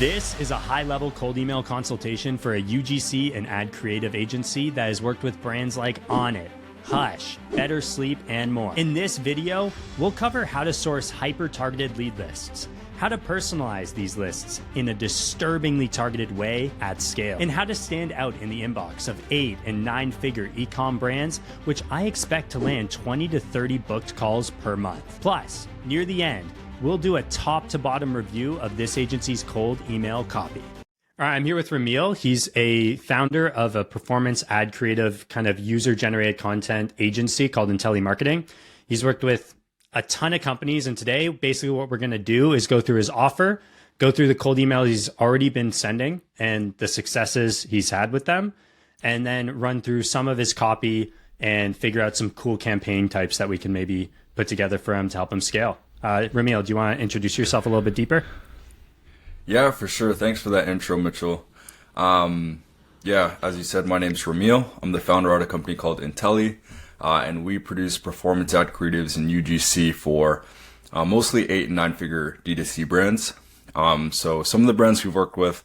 This is a high-level cold email consultation for a UGC and ad creative agency that has worked with brands like Onnit, Hush, Better Sleep, and more. In this video, we'll cover how to source hyper-targeted lead lists, how to personalize these lists in a disturbingly targeted way at scale, and how to stand out in the inbox of 8- and 9-figure e-com brands, which I expect to land 20 to 30 booked calls per month. Plus, near the end, we'll do a top to bottom review of this agency's cold email copy. All right, I'm here with Romiels. He's a founder of a performance ad creative kind of user-generated content agency called Intelli-marketing. He's worked with a ton of companies, and today, basically what we're going to do is go through his offer, go through the cold emails he's already been sending and the successes he's had with them, and then run through some of his copy and figure out some cool campaign types that we can maybe put together for him to help him scale. Romiels, do you want to introduce yourself a little bit deeper? Yeah, for sure. Thanks for that intro, Mitchell. Yeah, as you said, my name's Romiels. I'm the founder of a company called Intelli, and we produce performance ad creatives in UGC for mostly 8- and 9-figure D2C brands. So some of the brands we've worked with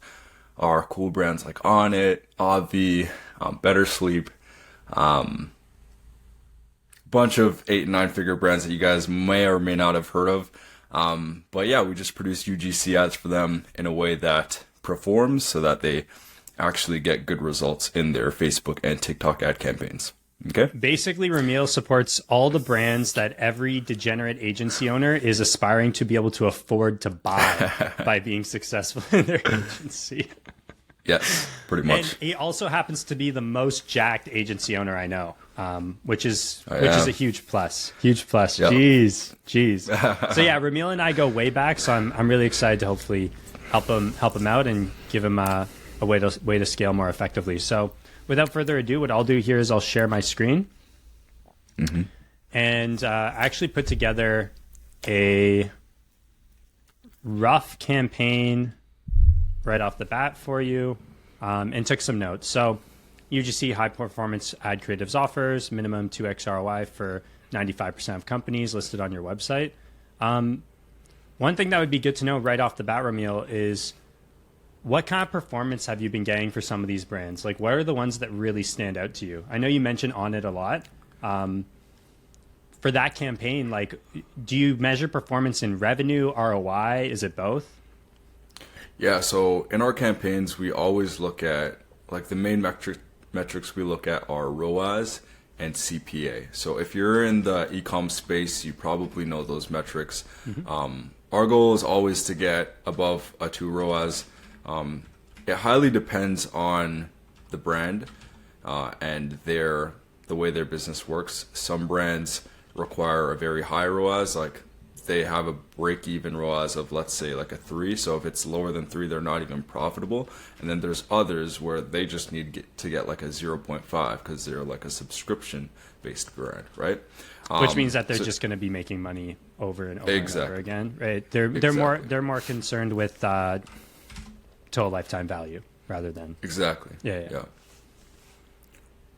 are cool brands like Onnit, Avi, Better Sleep, bunch of 8- and 9-figure brands that you guys may or may not have heard of. But yeah, we just produce UGC ads for them in a way that performs so that they actually get good results in their Facebook and TikTok ad campaigns. Okay. Basically, Romiels supports all the brands that every degenerate agency owner is aspiring to be able to afford to buy by being successful in their agency. Yes, pretty much. And he also happens to be the most jacked agency owner I know, which is a huge plus. Huge plus. Yep. Jeez. So yeah, Romiels and I go way back, so I'm really excited to hopefully help him out and give him a way to scale more effectively. So without further ado, what I'll do here is I'll share my screen and actually put together a rough campaign right off the bat for you, and took some notes. So UGC high performance ad creatives offers minimum 2x ROI for 95% of companies listed on your website. One thing that would be good to know right off the bat, Romiels, is what kind of performance have you been getting for some of these brands? Like, what are the ones that really stand out to you? I know you mentioned Onnit a lot. For that campaign, like, do you measure performance in revenue, ROI? Is it both? Yeah, so in our campaigns, we always look at, like, the main metrics we look at are ROAS and CPA. So if you're in the ecom space, you probably know those metrics. Our goal is always to get above a 2 ROAS. It highly depends on the brand and the way their business works. Some brands require a very high ROAS, like they have a break-even ROAS of, let's say, like a 3. So if it's lower than 3, they're not even profitable. And then there's others where they just need to get like a 0.5 because they're like a subscription-based brand, right? Which means that they're just going to be making money over and over and over again, right? They're more concerned with total lifetime value rather than yeah.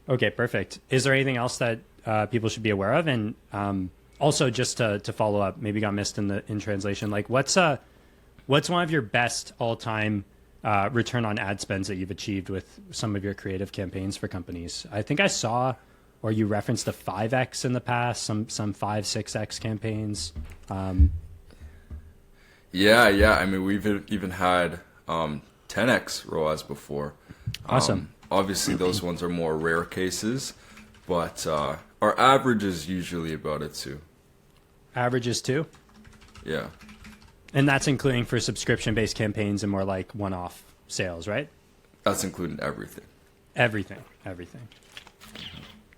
Okay, perfect. Is there anything else that people should be aware of? And also, just to follow up, maybe got missed in translation. Like, what's one of your best all-time return on ad spends that you've achieved with some of your creative campaigns for companies? I think I saw, or you referenced a 5x in the past, some 5-6x campaigns. Yeah. I mean, we've even had 10x ROAS before. Awesome. Obviously, those ones are more rare cases, but our average is usually about a 2. Average is 2? Yeah. And that's including for subscription-based campaigns and more like one-off sales, right? That's including everything. Everything.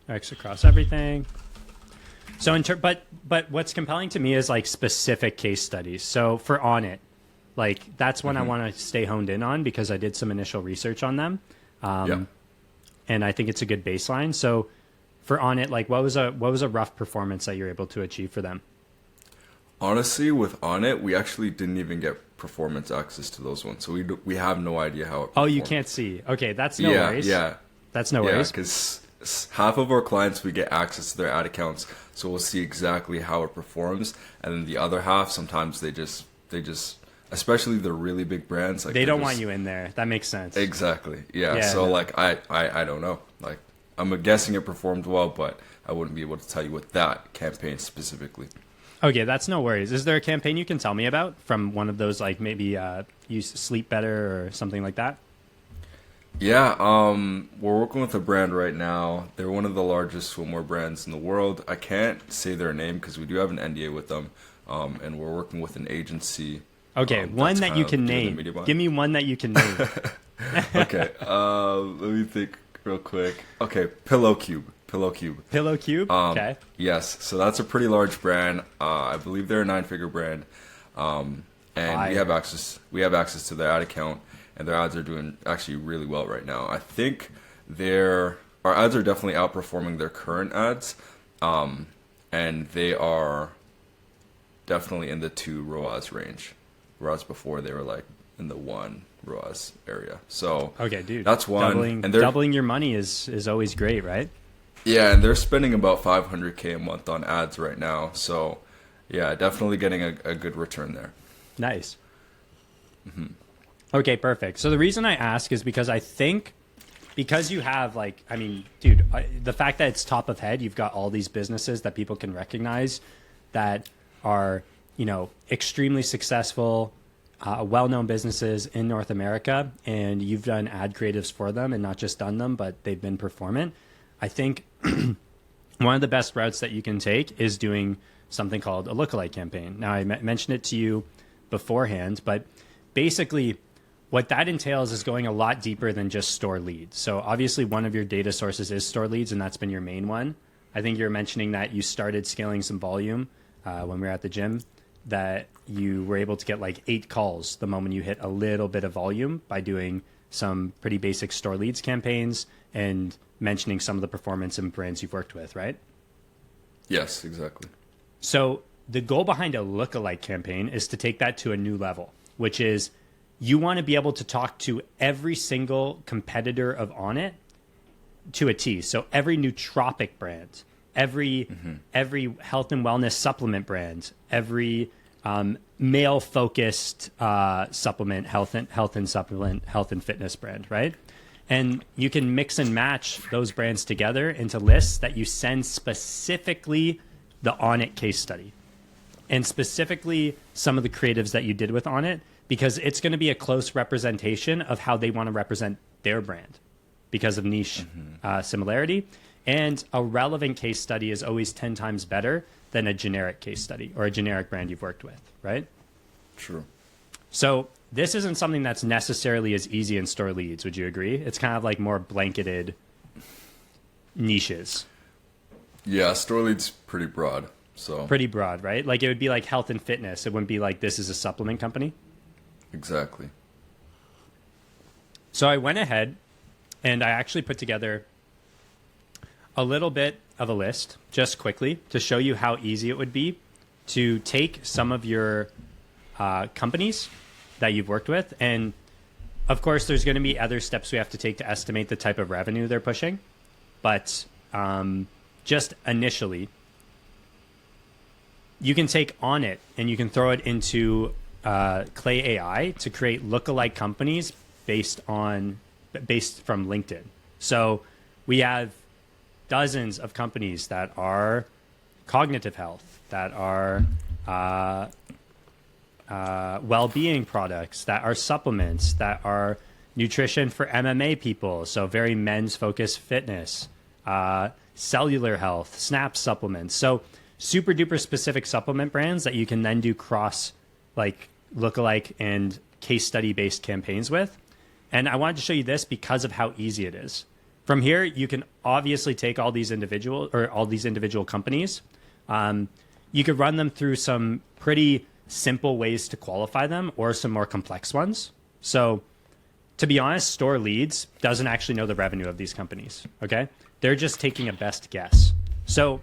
X across everything. So, but what's compelling to me is like specific case studies. So for Onnit, like that's one I want to stay honed in on because I did some initial research on them, and I think it's a good baseline. So for Onnit, like what was a rough performance that you're able to achieve for them? Honestly, with Onnit, we actually didn't even get performance access to those ones, so we have no idea how it performed. Oh, you can't see. Okay, that's no worries. Yeah, that's no worries. Because half of our clients, we get access to their ad accounts, so we'll see exactly how it performs, and then the other half, sometimes they just especially the really big brands. Like they don't want you in there. That makes sense. Exactly. Yeah. Yeah, So no. like I don't know. Like I'm guessing it performed well, but I wouldn't be able to tell you with that campaign specifically. Okay, that's no worries. Is there a campaign you can tell me about from one of those, like maybe you sleep better or something like that? Yeah, we're working with a brand right now. They're one of the largest swimwear brands in the world. I can't say their name because we do have an NDA with them, and we're working with an agency. Okay, one that's that kind you of can doing the name. media buying. Give me one that you can name. Okay, let me think real quick. Okay, Pillow Cube. Pillow Cube? Okay. Yes, so that's a pretty large brand. I believe they're a 9-figure brand, and Fire. we have access. We have access to their ad account, and their ads are doing actually really well right now. I think our ads are definitely outperforming their current ads, and they are definitely in the 2 ROAS range, whereas before they were like in the 1 ROAS area. So Okay, dude. that's one. Doubling your money is always great, right? Yeah, and they're spending about $500K a month on ads right now. So, yeah, definitely getting a good return there. Nice. Okay, perfect. So the reason I ask is because I think because you have like, I mean, dude, the fact that it's top of head, you've got all these businesses that people can recognize that are, you know, extremely successful, well-known businesses in North America, and you've done ad creatives for them and not just done them, but they've been performant. I think one of the best routes that you can take is doing something called a lookalike campaign. Now, I mentioned it to you beforehand, but basically what that entails is going a lot deeper than just store leads. So obviously one of your data sources is store leads, and that's been your main one. I think you're mentioning that you started scaling some volume when we were at the gym, that you were able to get like 8 calls the moment you hit a little bit of volume by doing some pretty basic store leads campaigns and mentioning some of the performance and brands you've worked with, right? Yes, exactly. So the goal behind a lookalike campaign is to take that to a new level, which is you want to be able to talk to every single competitor of On It to a T. So every nootropic brand, every health and wellness supplement brand, every male focused supplement, health and fitness brand, right? And you can mix and match those brands together into lists that you send specifically the On It case study and specifically some of the creatives that you did with On It, because it's going to be a close representation of how they want to represent their brand because of niche similarity. And a relevant case study is always 10 times better than a generic case study or a generic brand you've worked with, right? True. So this isn't something that's necessarily as easy in store leads. Would you agree? It's kind of like more blanketed niches. Yeah, store leads pretty broad. So Pretty broad, right? Like it would be like health and fitness. It wouldn't be like this is a supplement company. exactly. So I went ahead and I actually put together a little bit of a list just quickly to show you how easy it would be to take some of your companies that you've worked with. And of course, there's going to be other steps we have to take to estimate the type of revenue they're pushing. But just initially, you can take On It and you can throw it into Clay AI to create lookalike companies based from LinkedIn. So we have dozens of companies that are cognitive health, that are well-being products, that are supplements, that are nutrition for MMA people, so very men's-focused fitness, cellular health, SNAP supplements. So super duper specific supplement brands that you can then do cross like lookalike and case study based campaigns with. And I wanted to show you this because of how easy it is. From here, you can obviously take all these individual companies. You could run them through some pretty simple ways to qualify them or some more complex ones. So to be honest, store leads doesn't actually know the revenue of these companies. Okay. They're just taking a best guess. So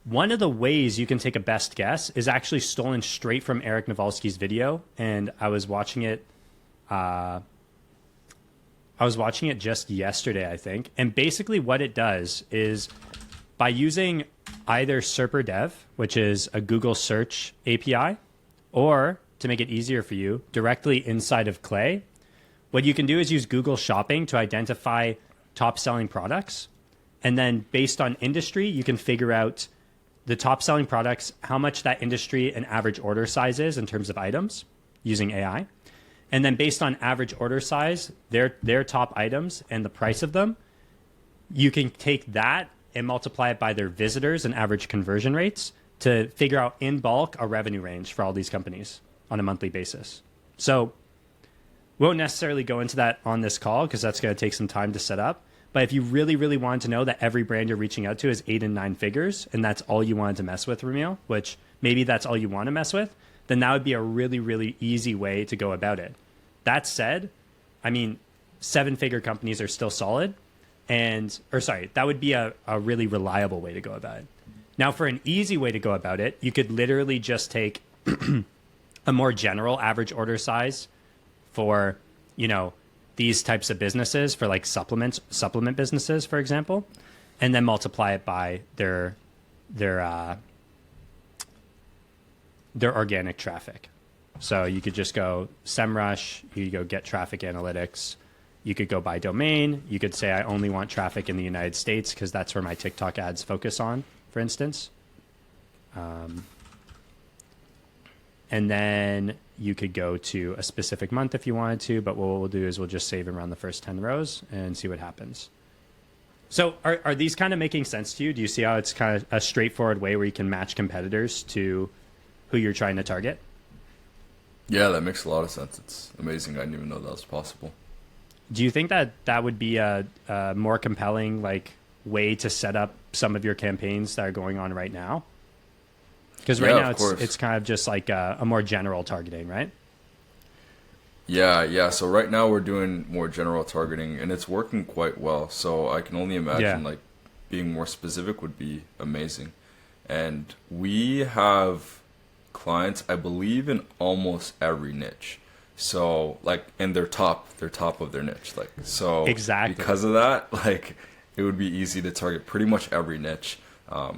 one of the ways you can take a best guess is actually stolen straight from Eric Nawalski's video. And I was watching it just yesterday, I think. And basically what it does is by using either SerperDev, which is a Google search API, or to make it easier for you directly inside of Clay, what you can do is use Google Shopping to identify top selling products. And then based on industry, you can figure out the top selling products, how much that industry and average order size is in terms of items using AI. And then based on average order size, their top items and the price of them, you can take that and multiply it by their visitors and average conversion rates to figure out in bulk a revenue range for all these companies on a monthly basis. So we won't necessarily go into that on this call because that's going to take some time to set up. But if you really, really wanted to know that every brand you're reaching out to is 8 and 9 figures, and that's all you wanted to mess with, Romiel, which maybe that's all you want to mess with, then that would be a really, really easy way to go about it. That said, I mean, 7-figure companies are still solid. That would be a really reliable way to go about it. Now, for an easy way to go about it, you could literally just take a more general average order size for, these types of businesses, for like supplement businesses, for example, and then multiply it by their organic traffic. So you could just go SEMrush, you could go get traffic analytics, you could go by domain, you could say I only want traffic in the United States because that's where my TikTok ads focus on, for instance. And then you could go to a specific month if you wanted to, but what we'll do is we'll just save around the first 10 rows and see what happens. So are these kind of making sense to you? Do you see how it's kind of a straightforward way where you can match competitors to who you're trying to target? Yeah, that makes a lot of sense. It's amazing. I didn't even know that was possible. Do you think that that would be a more compelling way to set up some of your campaigns that are going on right now? Because right now it's kind of just like a more general targeting, right? Yeah. So right now we're doing more general targeting, and it's working quite well. So I can only imagine being more specific would be amazing. And we have clients, I believe, in almost every niche. So and they're top of their niche. Exactly. Because of that, it would be easy to target pretty much every niche.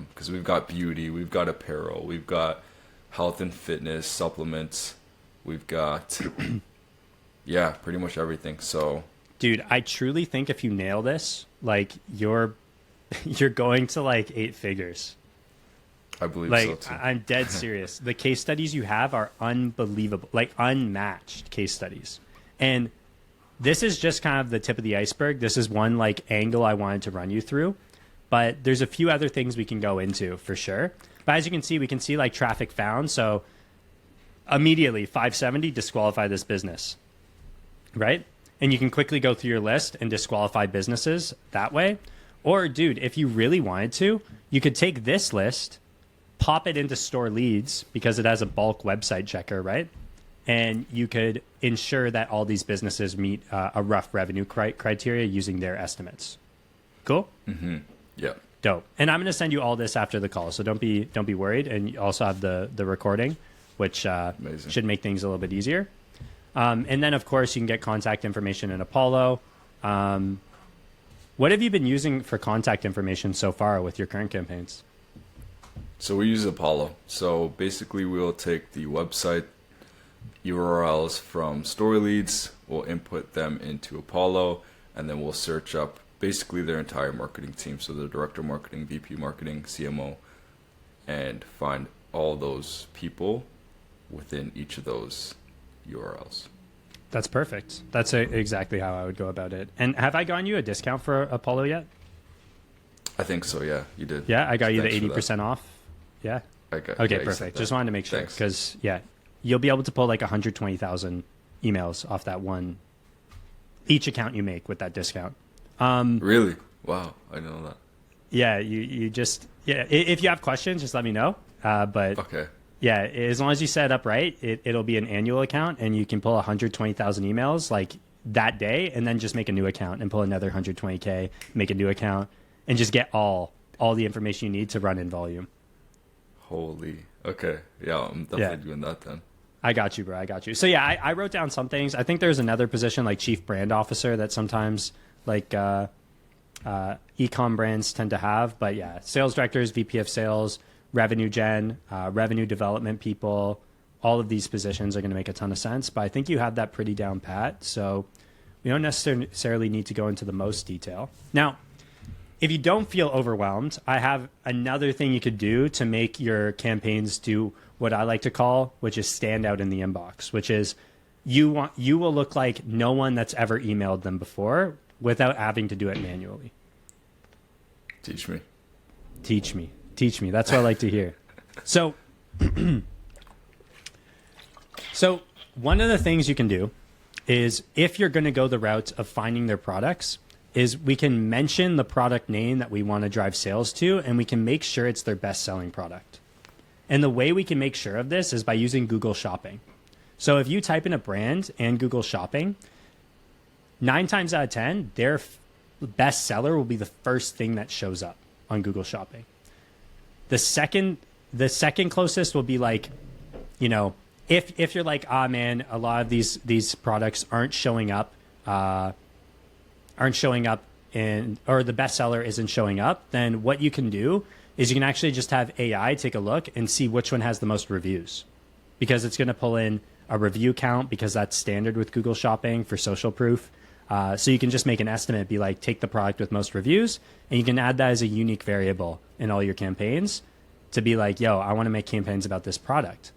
Because we've got beauty, we've got apparel, we've got health and fitness, supplements, we've got, pretty much everything. So, dude, I truly think if you nail this, you're going to 8 figures. I believe so too. I'm dead serious. The case studies you have are unbelievable, unmatched case studies. And this is just kind of the tip of the iceberg. This is one angle I wanted to run you through. But there's a few other things we can go into for sure. But as you can see, we can see traffic found. So immediately 570, disqualify this business, right? And you can quickly go through your list and disqualify businesses that way. Or dude, if you really wanted to, you could take this list, pop it into store leads because it has a bulk website checker, right? And you could ensure that all these businesses meet a rough revenue criteria using their estimates. Cool? Mm-hmm. Yeah. Dope. And I'm going to send you all this after the call, so don't be worried. And you also have the recording, which should make things a little bit easier. And then, of course, you can get contact information in Apollo. What have you been using for contact information so far with your current campaigns? So we use Apollo. So basically, we'll take the website URLs from story leads, we'll input them into Apollo, and then we'll search up basically their entire marketing team, so the director of marketing, VP marketing, CMO, and find all those people within each of those URLs. That's perfect. That's exactly how I would go about it. And have I gotten you a discount for Apollo yet? I think so, yeah, you did. Yeah, I got you the 80% off. Yeah. Okay, perfect. Just wanted to make sure because you'll be able to pull 120,000 emails off that one, each account you make with that discount. Really? Wow, I didn't know that. Yeah, you just if you have questions, just let me know. But okay. Yeah, as long as you set it up right, it'll be an annual account, and you can pull 120,000 emails that day, and then just make a new account and pull another 120K, make a new account, and just get all the information you need to run in volume. Holy. Okay. Yeah, I'm definitely doing that then. I got you, bro. I got you. So yeah, I wrote down some things. I think there's another position like chief brand officer that sometimes e-com brands tend to have. But yeah, sales directors, VP of sales, revenue gen, revenue development people, all of these positions are going to make a ton of sense, but I think you have that pretty down pat. So we don't necessarily need to go into the most detail. Now, if you don't feel overwhelmed, I have another thing you could do to make your campaigns do what I like to call, which is stand out in the inbox, which is you will look like no one that's ever emailed them before without having to do it manually. Teach me. Teach me. Teach me. That's what I like to hear. So, so one of the things you can do is if you're going to go the route of finding their products, is we can mention the product name that we want to drive sales to, and we can make sure it's their best-selling product. And the way we can make sure of this is by using Google Shopping. So if you type in a brand and Google Shopping, 9 times out of 10, their best seller will be the first thing that shows up on Google Shopping. The second closest will be like, you know, if you're like, ah, man, a lot of these products aren't showing up in, or the bestseller isn't showing up, then what you can do is you can actually just have AI take a look and see which one has the most reviews, because it's going to pull in a review count, because that's standard with Google Shopping for social proof. So you can just make an estimate, be like, take the product with most reviews, and you can add that as a unique variable in all your campaigns to be like, yo, I want to make campaigns about this product.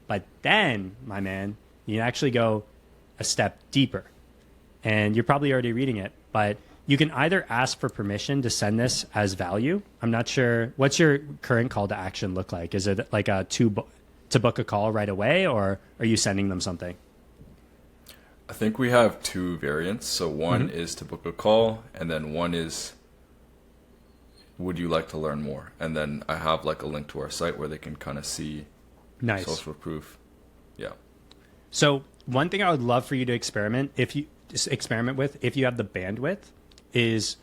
But then, my man, you actually go a step deeper. And you're probably already reading it, but you can either ask for permission to send this as value. I'm not sure. What's your current call to action look like? Is it like to book a call right away, or are you sending them something? I think we have 2 variants. So one is to book a call, and then one is, would you like to learn more? And then I have like a link to our site where they can kind of see social proof. Yeah. So one thing I would love for you to experiment with, if you have the bandwidth, is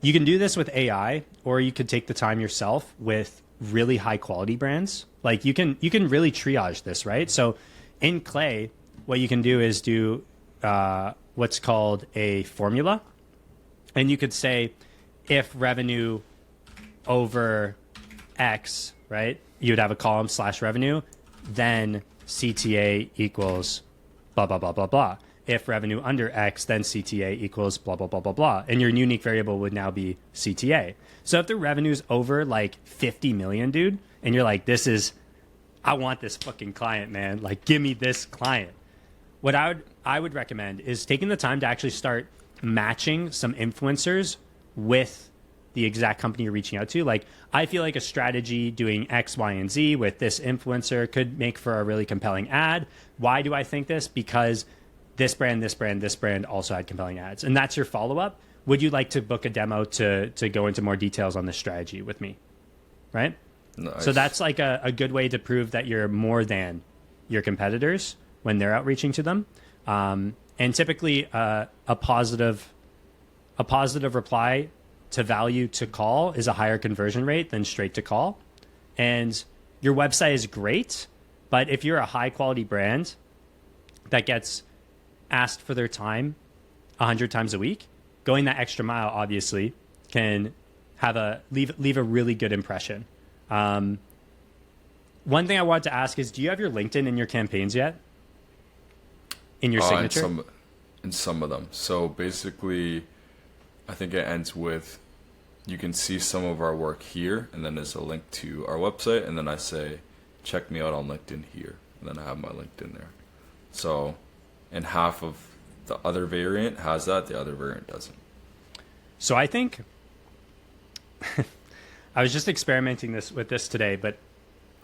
you can do this with AI, or you could take the time yourself with really high quality brands. Like you can really triage this, right? So in Clay, what you can do is do what's called a formula. And you could say, if revenue over X, right? You'd have a column /revenue, then CTA equals blah, blah, blah, blah, blah. If revenue under X, then CTA equals blah, blah, blah, blah, blah. And your unique variable would now be CTA. So if the revenue's over like 50 million, dude, and you're like, I want this fucking client, man. Like, give me this client. What I would recommend is taking the time to actually start matching some influencers with the exact company you're reaching out to. Like, I feel like a strategy doing X, Y, and Z with this influencer could make for a really compelling ad. Why do I think this? Because this brand also had compelling ads. And that's your follow-up. Would you like to book a demo to go into more details on this strategy with me? Right? Nice. So that's like a good way to prove that you're more than your competitors when they're outreaching to them. And typically a positive reply to value to call is a higher conversion rate than straight to call. And your website is great, but if you're a high quality brand that gets asked for their time 100 times a week, going that extra mile obviously can have leave a really good impression. One thing I wanted to ask is, do you have your LinkedIn in your campaigns yet? In your signature? In some of them. So basically, I think it ends with, you can see some of our work here, and then there's a link to our website, and then I say, check me out on LinkedIn here. And then I have my LinkedIn there. So, and half of the other variant has that, the other variant doesn't. So I think, I was just experimenting with this today, but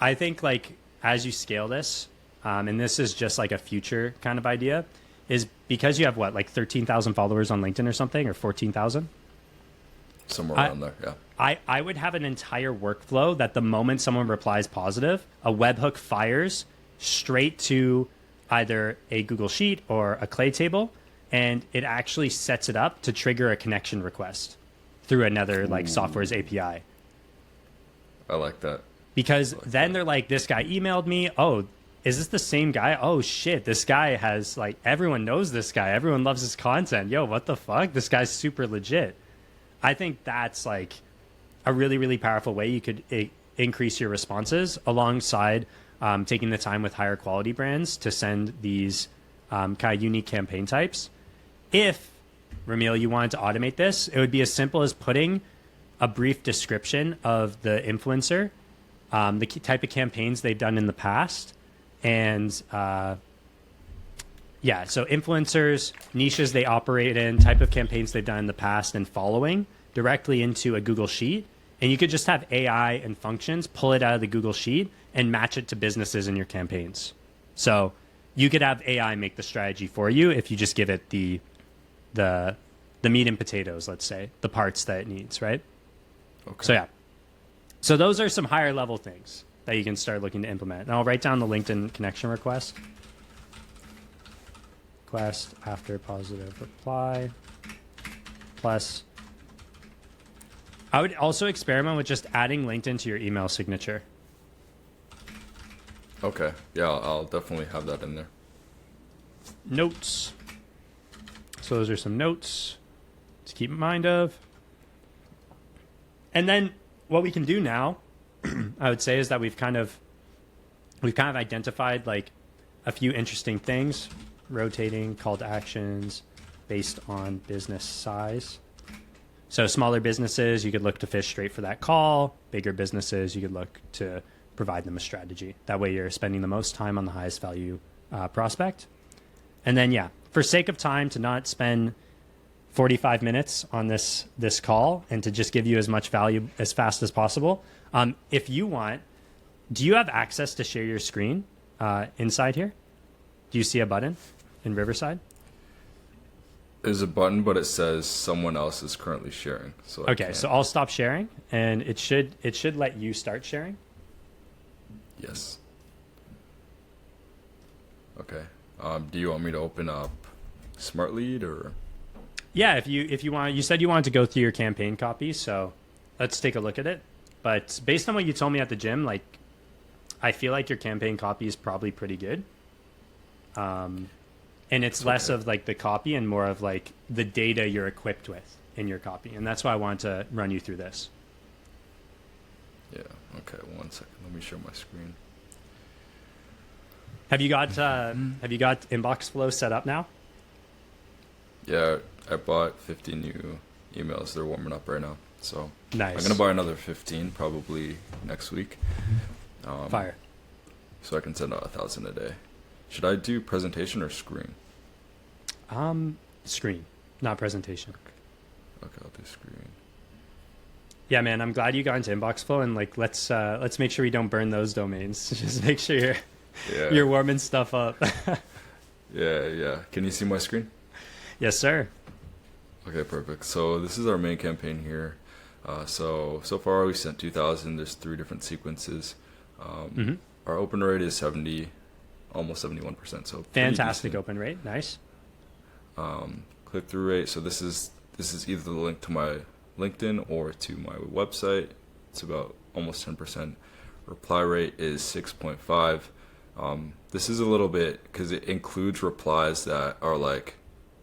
I think like as you scale this, and this is just like a future kind of idea, is because you have what, like 13,000 followers on LinkedIn or something, or 14,000? Somewhere around there, yeah. I would have an entire workflow that the moment someone replies positive, a webhook fires straight to either a Google Sheet or a Clay table, and it actually sets it up to trigger a connection request through another like software's API. I like that. Because then they're like, this guy emailed me. Oh, is this the same guy? Oh shit, this guy has like, everyone knows this guy. Everyone loves his content. Yo, what the fuck? This guy's super legit. I think that's like a really, really powerful way you could increase your responses alongside taking the time with higher quality brands to send these kind of unique campaign types. If, Romiel, you wanted to automate this, it would be as simple as putting a brief description of the influencer, the type of campaigns they've done in the past, and so influencers, niches they operate in, type of campaigns they've done in the past, and following directly into a Google Sheet. And you could just have AI and functions pull it out of the Google Sheet and match it to businesses in your campaigns. So you could have AI make the strategy for you if you just give it the meat and potatoes, let's say, the parts that it needs, right? Okay. So yeah. So those are some higher level things that you can start looking to implement. And I'll write down the LinkedIn connection request. Request after positive reply. Plus, I would also experiment with just adding LinkedIn to your email signature. Okay. Yeah, I'll definitely have that in there. Notes. So those are some notes to keep in mind of. And then what we can do now, I would say, is that we've kind of identified like a few interesting things, rotating call to actions based on business size. So smaller businesses, you could look to fish straight for that call. Bigger businesses, you could look to provide them a strategy. That way you're spending the most time on the highest value prospect. And then, yeah, for sake of time, to not spend 45 minutes on this call and to just give you as much value as fast as possible, if you want, do you have access to share your screen inside here? Do you see a button in Riverside? There's a button, but it says someone else is currently sharing. So okay, so I'll stop sharing, and it should let you start sharing. Yes. Okay. Do you want me to open up Smart Lead or? Yeah, if you want, you said you wanted to go through your campaign copy, so let's take a look at it. But based on what you told me at the gym, like, I feel like your campaign copy is probably pretty good. And it's less of like the copy and more of like the data you're equipped with in your copy. And that's why I wanted to run you through this. Yeah. Okay. 1 second. Let me share my screen. Have you got inbox flow set up now? Yeah, I bought 50 new emails. They're warming up right now. So nice. I'm gonna buy another 15 probably next week. Fire. So I can send out 1,000 a day. Should I do presentation or screen? Screen, not presentation. Okay, I'll do screen. Yeah, man, I'm glad you got into inbox flow, and like let's make sure we don't burn those domains. Just make sure you're warming stuff up. Yeah. Can you see my screen? Yes, sir. Okay, perfect. So this is our main campaign here. So far we sent 2,000. There's 3 different sequences. Our open rate is 70, almost 71%. So fantastic open rate. Nice. Click through rate. So this is either the link to my LinkedIn or to my website. It's about almost 10%. Reply rate is 6.5. This is a little bit because it includes replies that are like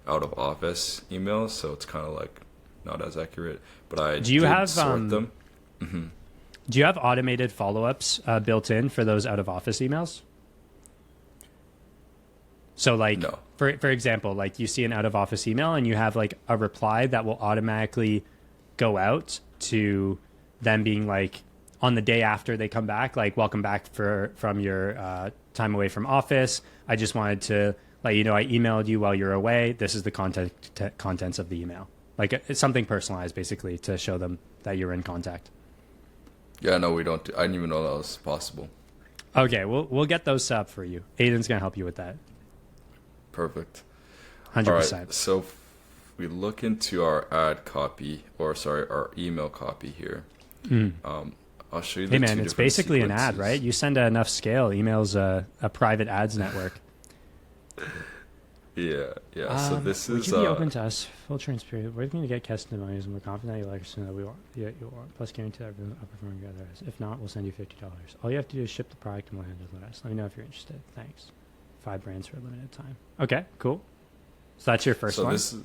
out of office emails, so it's kind of like not as accurate. But I do you have sort them. Do you have automated follow-ups built in for those out of office emails? So like, no. for example, like you see an out of office email and you have like a reply that will automatically go out to them being like on the day after they come back, like welcome back from your time away from office. I just wanted to let you know I emailed you while you're away. This is the contents of the email. Like it's something personalized basically to show them that you're in contact. Yeah, no, we don't. I didn't even know that was possible. Okay, we'll get those set up for you. Aiden's gonna help you with that. Perfect. 100%. All right, so if we look into our ad copy, our email copy here. I'll show you the Hey man, it's basically sequences. an ad, right? You send at enough scale, email's a private ads network. Yeah. So this would is. you be open to us? Full transparency. We're going to get testimonials, and we're confident you like us to know that we want. Yeah, you want. Plus, guarantee that we're outperforming the others. If not, we'll send you $50. All you have to do is ship the product, and we'll handle the rest. Let me know if you're interested. Thanks. 5 brands for a limited time. Okay, cool. So that's your first one. So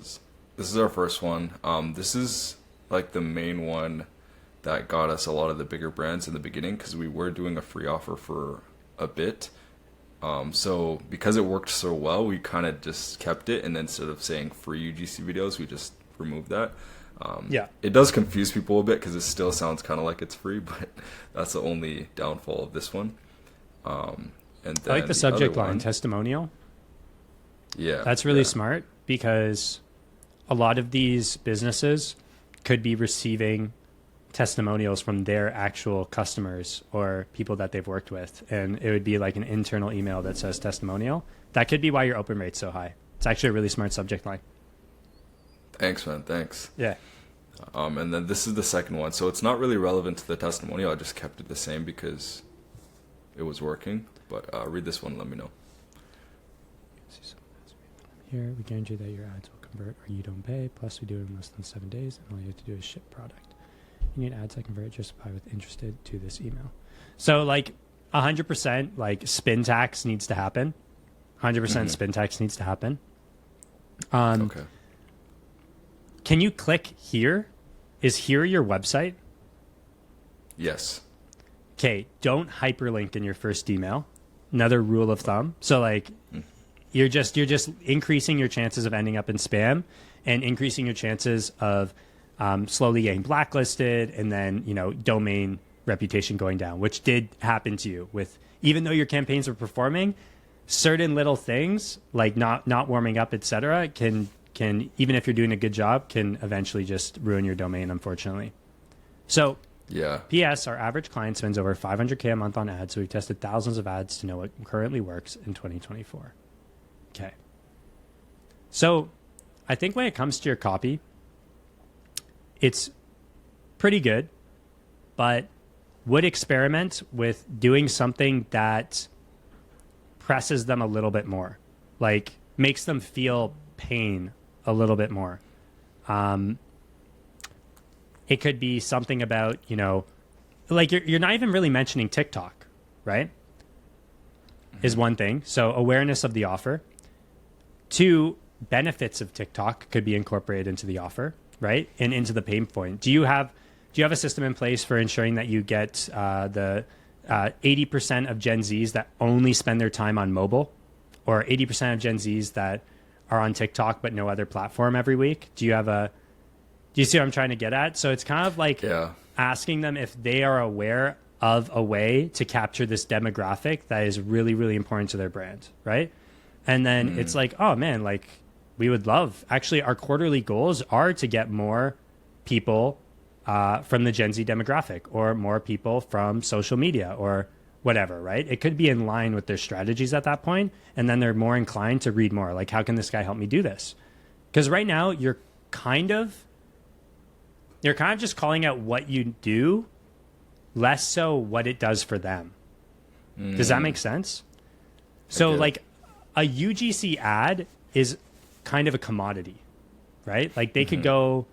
this is our first one. This is like the main one that got us a lot of the bigger brands in the beginning because we were doing a free offer for a bit. So because it worked so well, we kind of just kept it, and then instead of saying free UGC videos, we just removed that. Yeah. It does confuse people a bit because it still sounds kind of like it's free, but that's the only downfall of this one. And then I like the subject other line, one, testimonial. yeah, That's really smart, because a lot of these businesses could be receiving testimonials from their actual customers or people that they've worked with. And it would be like an internal email that says testimonial. That could be why your open rate's so high. It's actually a really smart subject line. Thanks, man. Thanks. Yeah. And then this is the second one. So it's not really relevant to the testimonial. I just kept it the same because it was working. But read this one and let me know. Here, we guarantee that your ads will convert or you don't pay. Plus, we do it in less than 7 days, and all you have to do is ship product. You need ads that convert, just apply with interested to this email. So, like, 100%, like, spin tax needs to happen. 100% spin tax needs to happen. Okay. Can you click here? Is here your website? Yes. Okay, don't hyperlink in your first email. Another rule of thumb. So, like, you're just increasing your chances of ending up in spam and increasing your chances of slowly getting blacklisted, and then, you know, domain reputation going down, which did happen to you with, even though your campaigns were performing, certain little things like not warming up, etc., can even if you're doing a good job, can eventually just ruin your domain, unfortunately. So Yeah. PS, our average client spends over $500K a month on ads, so we've tested thousands of ads to know what currently works in 2024. Okay. So I think when it comes to your copy, it's pretty good, but would experiment with doing something that presses them a little bit more, like makes them feel pain a little bit more. It could be something about, you know, like you're not even really mentioning TikTok, right? Is one thing. So awareness of the offer. 2, benefits of TikTok could be incorporated into the offer, right? And into the pain point. Do you have a system in place for ensuring that you get the 80% of Gen Zs that only spend their time on mobile, or 80% of Gen Zs that are on TikTok but no other platform every week? Do you see what I'm trying to get at? So it's kind of like asking them if they are aware of a way to capture this demographic that is really, really important to their brand, right? And then it's like, oh man, like we would love, actually our quarterly goals are to get more people from the Gen Z demographic, or more people from social media, or whatever, right? It could be in line with their strategies at that point, and then they're more inclined to read more. Like, how can this guy help me do this? Because right now you're kind of just calling out what you do, less so what it does for them. Does that make sense? So like a UGC ad is kind of a commodity, right? Like they could go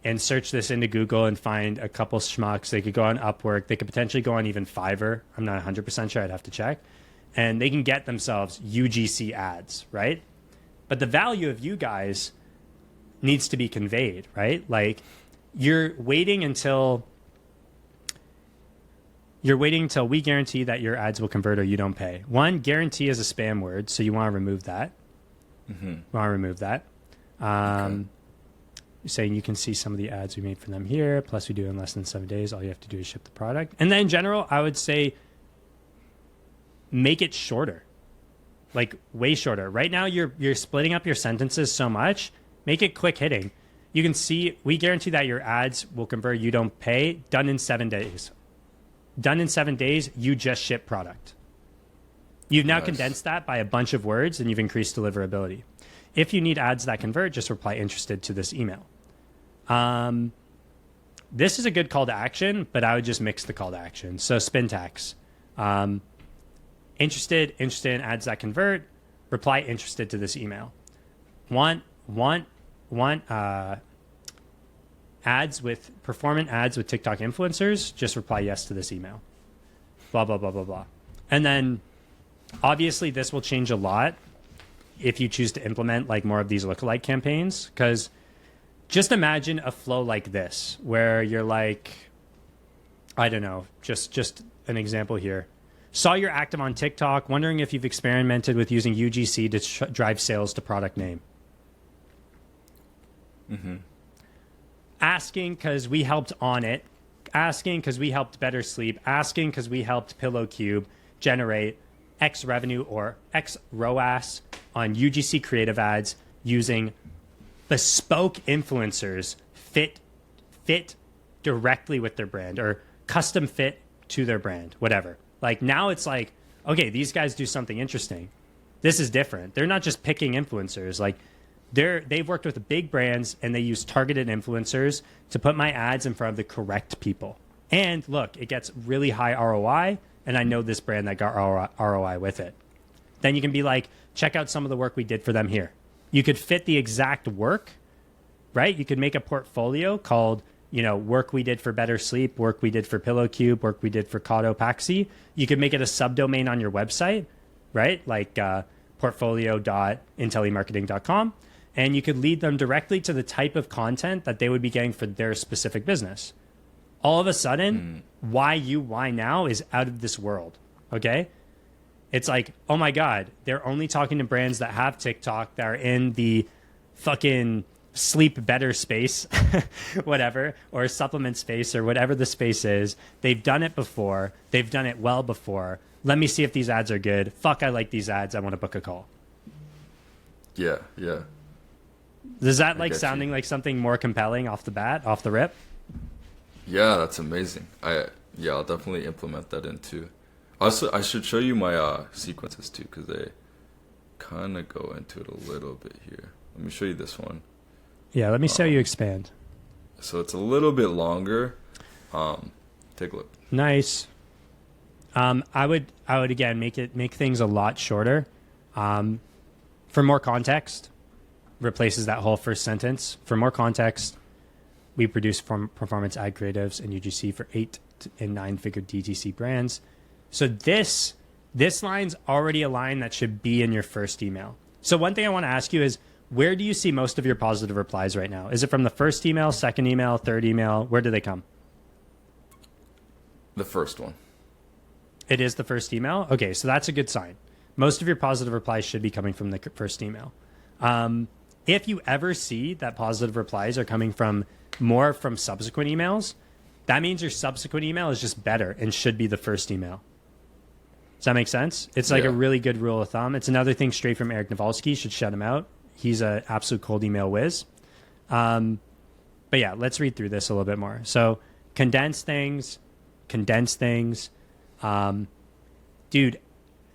and search this into Google and find a couple schmucks. They could go on Upwork. They could potentially go on even Fiverr. I'm not 100% sure. I'd have to check. And they can get themselves UGC ads, right? But the value of you guys needs to be conveyed, right? Like you're waiting until we guarantee that your ads will convert or you don't pay. One, guarantee is a spam word, so you want to remove that. You're saying you can see some of the ads we made for them here, plus we do it in less than 7 days. All you have to do is ship the product. And then in general, I would say make it shorter, like way shorter. Right now, you're splitting up your sentences so much. Make it quick hitting. You can see, we guarantee that your ads will convert, you don't pay, done in 7 days. Done in 7 days, you just ship product. You've now condensed that by a bunch of words, and you've increased deliverability. If you need ads that convert, just reply interested to this email. This is a good call to action, but I would just mix the call to action. So spin tax. Interested in ads that convert, reply interested to this email. Want ads with performant ads with TikTok influencers, just reply yes to this email. Blah, blah, blah, blah, blah. And then obviously this will change a lot if you choose to implement like more of these lookalike campaigns, because just imagine a flow like this where you're like, I don't know, just an example here. Saw you're active on TikTok. Wondering if you've experimented with using UGC to drive sales to product name. Asking because we helped on it. Asking because we helped Better Sleep. Asking because we helped Pillow Cube generate X revenue or X ROAS on UGC creative ads using bespoke influencers fit directly with their brand or custom fit to their brand, whatever. Like now it's like, okay, these guys do something interesting. This is different. They're not just picking influencers. Like they've worked with big brands and they use targeted influencers to put my ads in front of the correct people. And look, it gets really high ROI, and I know this brand that got ROI with it. Then you can be like, check out some of the work we did for them here. You could fit the exact work, right? You could make a portfolio called, work we did for Better Sleep, work we did for Pillow Cube, work we did for Cotopaxi. You could make it a subdomain on your website, right? Like portfolio.intelli-marketing.com. And you could lead them directly to the type of content that they would be getting for their specific business. All of a sudden, why now is out of this world, okay? It's like, oh my God, they're only talking to brands that have TikTok, that are in the fucking sleep better space, whatever, or supplement space or whatever the space is. They've done it before. They've done it well before. Let me see if these ads are good. Fuck, I like these ads. I want to book a call. Yeah. Does that sounding like something more compelling off the rip? Yeah, that's amazing. I'll definitely implement that into. Also, I should show you my sequences too, because they kind of go into it a little bit here. Let me show you this one. Yeah, let me show you expand. So it's a little bit longer. Take a look. Nice. I would again make things a lot shorter. For more context, replaces that whole first sentence. For more context, we produce performance ad creatives and UGC for 8 and 9-figure DTC brands. So this line's already a line that should be in your first email. So one thing I want to ask you is, where do you see most of your positive replies right now? Is it from the first email, second email, third email? Where do they come? The first one. It is the first email? Okay, so that's a good sign. Most of your positive replies should be coming from the first email. If you ever see that positive replies are coming from more from subsequent emails, that means your subsequent email is just better and should be the first email. Does that make sense? It's like a really good rule of thumb. It's another thing straight from Eric Navalsky. Should shut him out. He's an absolute cold email whiz. But yeah, let's read through this a little bit more. So condense things. Dude,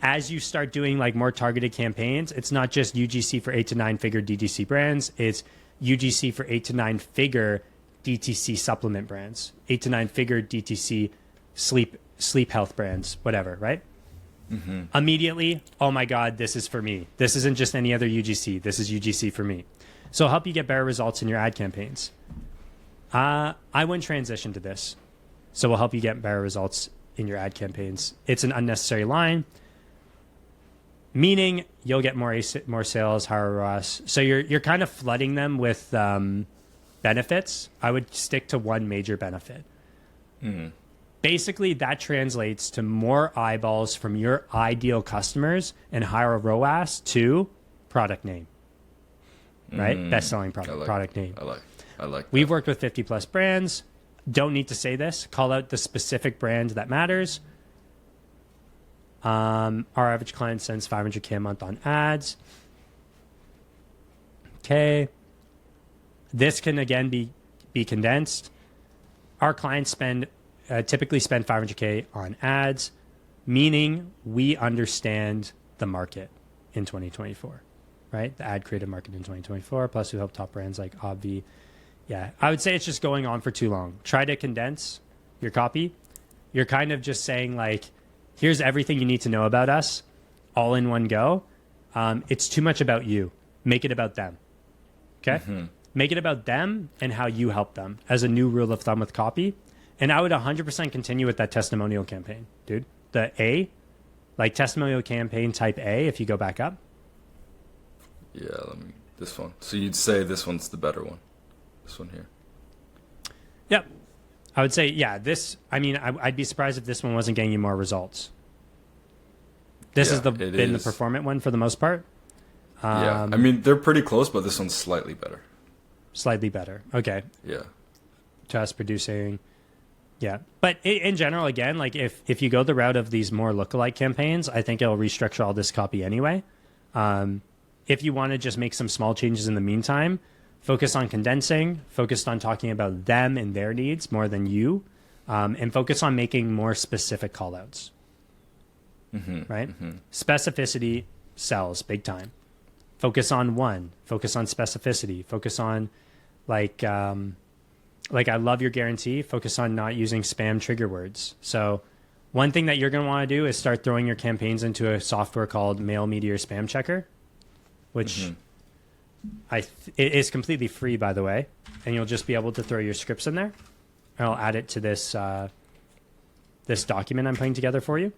as you start doing like more targeted campaigns, it's not just UGC for 8 to 9-figure DTC brands. It's UGC for 8 to 9-figure DTC supplement brands, 8 to 9-figure DTC sleep health brands, whatever, right? Mm-hmm. Immediately, oh my God, this is for me. This isn't just any other UGC. This is UGC for me. So it'll help you get better results in your ad campaigns. I wouldn't transition to this. So we'll help you get better results in your ad campaigns. It's an unnecessary line, meaning you'll get more sales, higher ROAS. So you're kind of flooding them with benefits. I would stick to one major benefit. Mm-hmm. Basically, that translates to more eyeballs from your ideal customers and higher ROAS to product name, right? Best-selling product name. I like. We've worked with 50 plus brands. Don't need to say this. Call out the specific brand that matters. Our average client spends $500K a month on ads. Okay. This can again be condensed. Our clients typically spend $500K on ads, meaning we understand the market in 2024, right? The ad creative market in 2024. Plus, we help top brands like Obvi. Yeah, I would say it's just going on for too long. Try to condense your copy. You're kind of just saying like, here's everything you need to know about us all in one go. It's too much about you. Make it about them. Okay? Mm-hmm. Make it about them and how you help them as a new rule of thumb with copy. And I would 100% continue with that testimonial campaign, dude. The A, like testimonial campaign type A, if you go back up. Yeah, this one. So you'd say this one's the better one. This one here. Yep. I would say, yeah, I'd be surprised if this one wasn't getting you more results. This Yeah, has it been the is. performant one for the most part. Yeah, I mean, they're pretty close, but this one's slightly better. Slightly better. Okay. Yeah. Test producing. Yeah. But in general, again, like if you go the route of these more lookalike campaigns, I think it'll restructure all this copy anyway. If you want to just make some small changes in the meantime, focus on condensing, focused on talking about them and their needs more than you, and focus on making more specific callouts. Right? Specificity sells big time. Focus on one. Focus on specificity. Focus on like I love your guarantee. Focus on not using spam trigger words. So one thing that you're going to want to do is start throwing your campaigns into a software called Mail Meteor Spam Checker, which it is completely free, by the way, and you'll just be able to throw your scripts in there. And I'll add it to this this document I'm putting together for you.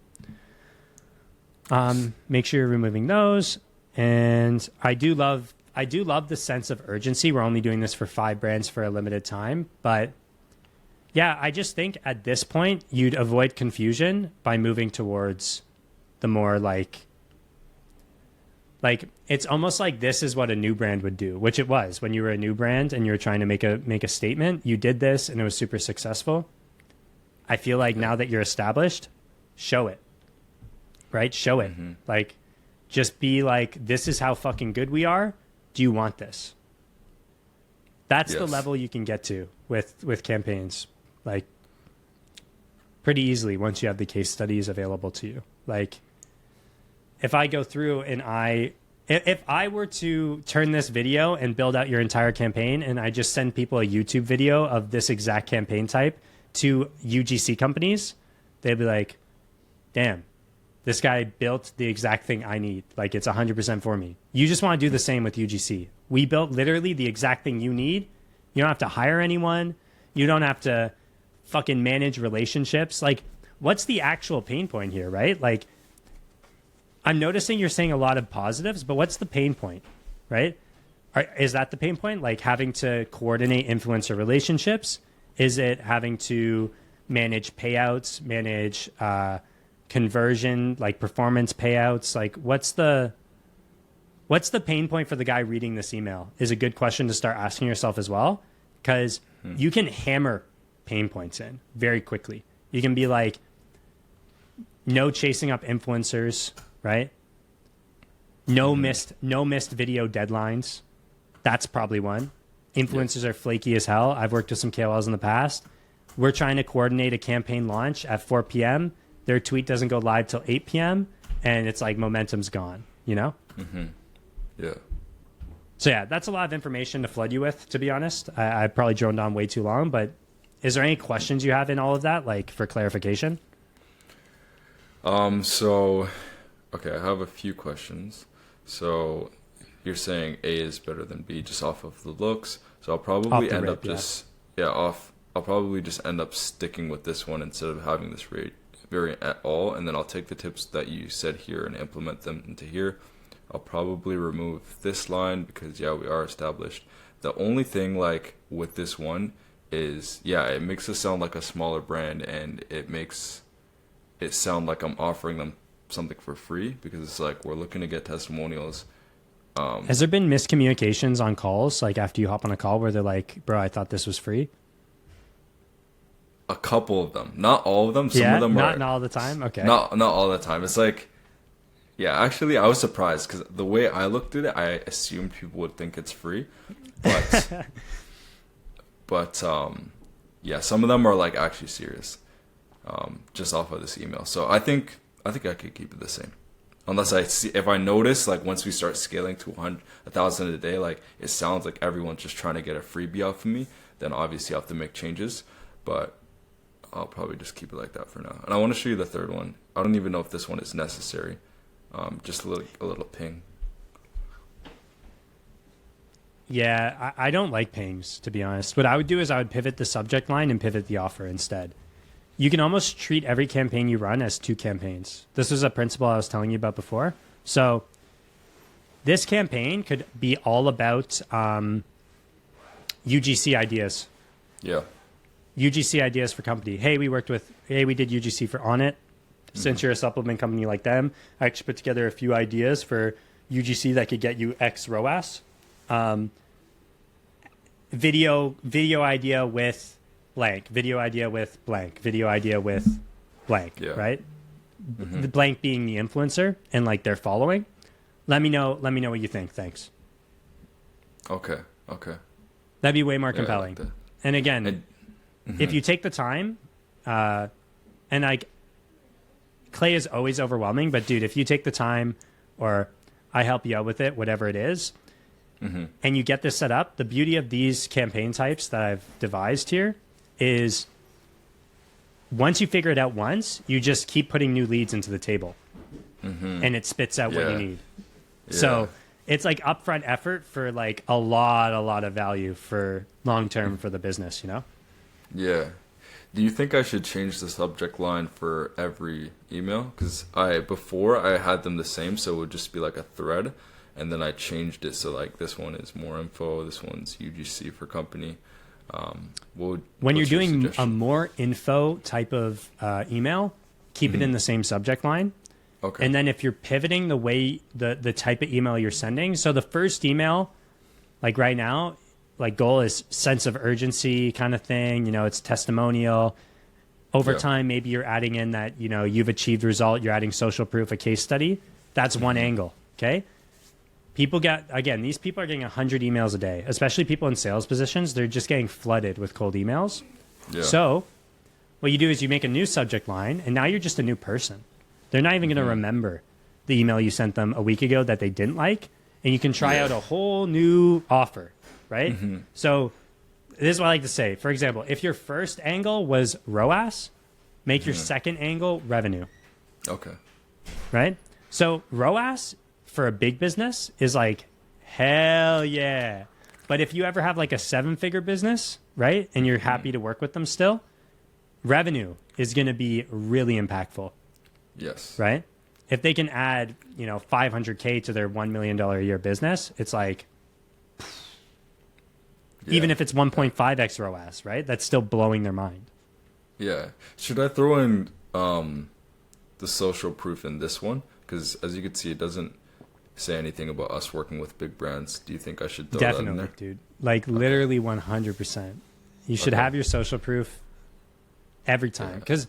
Make sure you're removing those. And I do love the sense of urgency. We're only doing this for 5 brands for a limited time. But yeah, I just think at this point, you'd avoid confusion by moving towards the more like it's almost like this is what a new brand would do, which it was when you were a new brand and you were trying to make a statement. You did this and it was super successful. I feel like now that you're established, show it. Right? Show it. Like, just be like, this is how fucking good we are. Do you want this? That's the level you can get to with campaigns. Like, pretty easily once you have the case studies available to you. Like, if I go through and if I were to turn this video and build out your entire campaign and I just send people a YouTube video of this exact campaign type to UGC companies, they'd be like, damn, this guy built the exact thing I need. Like, it's 100% for me. You just want to do the same with UGC. We built literally the exact thing you need. You don't have to hire anyone. You don't have to fucking manage relationships. Like, what's the actual pain point here, right? Like, I'm noticing you're saying a lot of positives, but what's the pain point, right? Is that the pain point? Like having to coordinate influencer relationships? Is it having to manage payouts, manage conversion, like performance payouts? Like what's the pain point for the guy reading this email is a good question to start asking yourself as well, because you can hammer pain points in very quickly. You can be like, no chasing up influencers, right? No missed video deadlines. That's probably one. Influencers are flaky as hell. I've worked with some KOLs in the past. We're trying to coordinate a campaign launch at 4 p.m. Their tweet doesn't go live till 8 p.m. and it's like momentum's gone, you know? Yeah. So yeah, that's a lot of information to flood you with, to be honest. I probably droned on way too long, but is there any questions you have in all of that, like for clarification? Okay, I have a few questions. So you're saying A is better than B just off of the looks. So I'll probably end up I'll probably just end up sticking with this one instead of having this variant at all. And then I'll take the tips that you said here and implement them into here. I'll probably remove this line because we are established. The only thing like with this one is, it makes us sound like a smaller brand, and it makes it sound like I'm offering them something for free, because it's like we're looking to get testimonials. Has there been miscommunications on calls, like after you hop on a call where they're like, bro, I thought this was free? A couple of them, not all of them. Some of them not all the time. Okay. Not all the time. It's like, actually I was surprised because the way I looked at it, I assumed people would think it's free, but some of them are like actually serious, just off of this email. So I think I could keep it the same, unless if I notice like once we start scaling to 1,000 a day, like it sounds like everyone's just trying to get a freebie off of me, then obviously I have to make changes. But I'll probably just keep it like that for now. And I want to show you the third one. I don't even know if this one is necessary. Just a little ping. Yeah, I don't like pings, to be honest. What I would do is I would pivot the subject line and pivot the offer instead. You can almost treat every campaign you run as 2 campaigns. This was a principle I was telling you about before. So this campaign could be all about UGC ideas. Yeah. UGC ideas for company. Hey, we did UGC for On It. since you're a supplement company like them, I actually put together a few ideas for UGC that could get you X ROAS. Video idea with blank, video idea with blank, video idea with blank, right? The blank being the influencer and like their following. Let me know what you think. Thanks. Okay. That'd be way more compelling. Like and again, if you take the time, and like Clay is always overwhelming, but dude, if you take the time or I help you out with it, whatever it is, and you get this set up, the beauty of these campaign types that I've devised here is once you figure it out once, you just keep putting new leads into the table and it spits out what you need. So it's like upfront effort for like a lot of value for long term for the business, you know? Yeah. Do you think I should change the subject line for every email? Because before I had them the same, so it would just be like a thread, and then I changed it so like this one is more info, this one's UGC for company. When you're doing a more info type of email, keep it in the same subject line. Okay. And then if you're pivoting the way the type of email you're sending, so the first email, like right now, like goal is sense of urgency kind of thing. You know, it's testimonial. Over time, maybe you're adding in that, you know, you've achieved result. You're adding social proof, a case study. That's one angle. Okay. These people are getting 100 emails a day, especially people in sales positions. They're just getting flooded with cold emails. Yeah. So what you do is you make a new subject line, and now you're just a new person. They're not even going to remember the email you sent them a week ago that they didn't like, and you can try out a whole new offer, right? So this is what I like to say. For example, if your first angle was ROAS, make your second angle revenue. Okay. Right? So ROAS for a big business is like, hell yeah. But if you ever have like a 7-figure business, right, and you're happy to work with them still, revenue is going to be really impactful. Yes. Right? If they can add, you know, $500K to their $1 million a year business, it's like, even if it's 1.5x ROAS, right? That's still blowing their mind. Yeah. Should I throw in the social proof in this one? Because as you can see, it doesn't say anything about us working with big brands. Do you think I should throw that in there? Definitely, dude. Like literally 100%. You should have your social proof every time. Because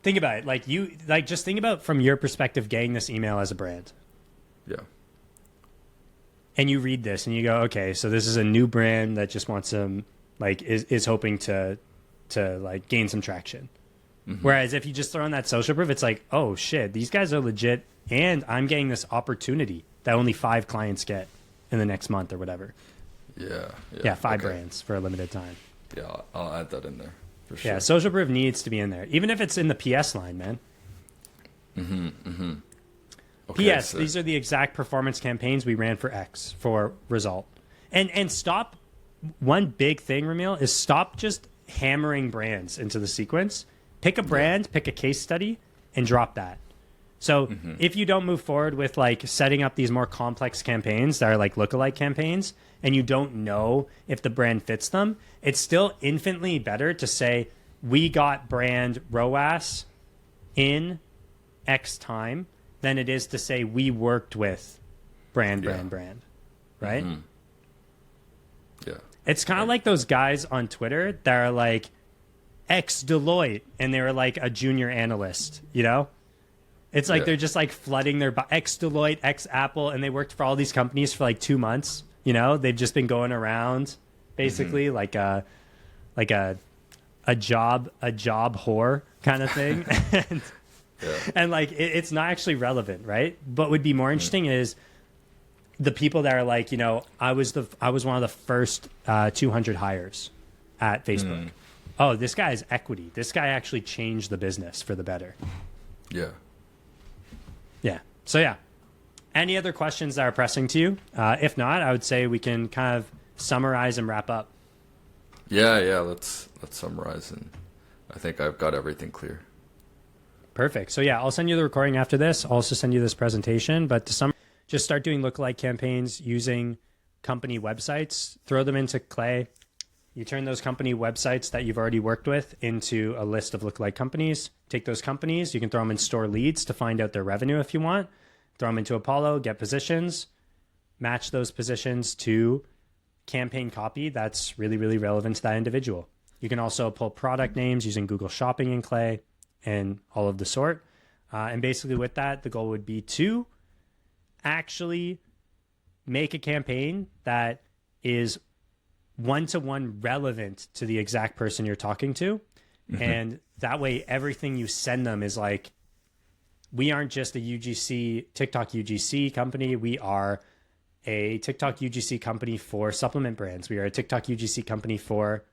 think about it. Just think about from your perspective getting this email as a brand. Yeah. And you read this and you go, okay, so this is a new brand that just wants some, like, is hoping to like gain some traction. Whereas if you just throw in that social proof, it's like, oh shit, these guys are legit, and I'm getting this opportunity that only 5 clients get in the next month or whatever. Yeah, 5 brands for a limited time. Yeah, I'll add that in there for sure. Yeah, social proof needs to be in there, even if it's in the PS line, man. Okay, PS, these are the exact performance campaigns we ran for X for result. And stop, one big thing, Romiel, is stop just hammering brands into the sequence. Pick a brand, pick a case study, and drop that. So if you don't move forward with like setting up these more complex campaigns that are like lookalike campaigns, and you don't know if the brand fits them, it's still infinitely better to say, we got brand ROAS in X time, than it is to say we worked with brand, right? Yeah. It's kind of like those guys on Twitter that are like, ex Deloitte, and they were like a junior analyst, you know? It's like they're just like flooding their ex Deloitte, ex Apple, and they worked for all these companies for like 2 months, you know? They've just been going around basically like a job whore kind of thing. And like it's not actually relevant, right? But what would be more interesting is the people that are like, you know, I was one of the first 200 hires at Facebook. Oh, this guy is equity. This guy actually changed the business for the better. Yeah. So yeah. Any other questions that are pressing to you? If not, I would say we can kind of summarize and wrap up. Yeah. Let's summarize, and I think I've got everything clear. Perfect. So yeah, I'll send you the recording after this. I'll also send you this presentation. But to just start doing lookalike campaigns using company websites. Throw them into Clay. You turn those company websites that you've already worked with into a list of lookalike companies. Take those companies, you can throw them in store leads to find out their revenue if you want. Throw them into Apollo, get positions, match those positions to campaign copy that's really, really relevant to that individual. You can also pull product names using Google Shopping and Clay and all of the sort. And basically with that, the goal would be to actually make a campaign that is one-to-one relevant to the exact person you're talking to. And that way, everything you send them is like, we aren't just a UGC, TikTok UGC company. We are a TikTok UGC company for supplement brands. We are a TikTok UGC company for,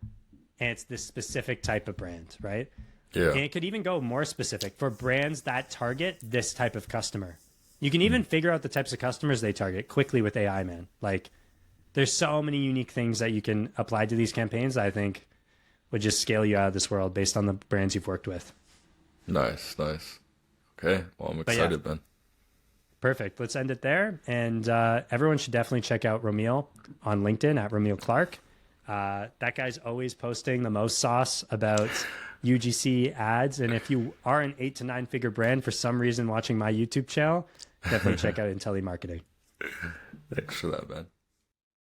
and it's this specific type of brand, right? Yeah. And it could even go more specific for brands that target this type of customer. You can even figure out the types of customers they target quickly with AI, man. Like, there's so many unique things that you can apply to these campaigns that I think would just scale you out of this world based on the brands you've worked with. Nice. Okay, well, I'm excited, Ben. Perfect. Let's end it there. And everyone should definitely check out Romiel on LinkedIn at Romiel Clark. That guy's always posting the most sauce about UGC ads. And if you are an 8 to 9 figure brand for some reason watching my YouTube channel, definitely check out intelli-marketing. Thanks for that, Ben.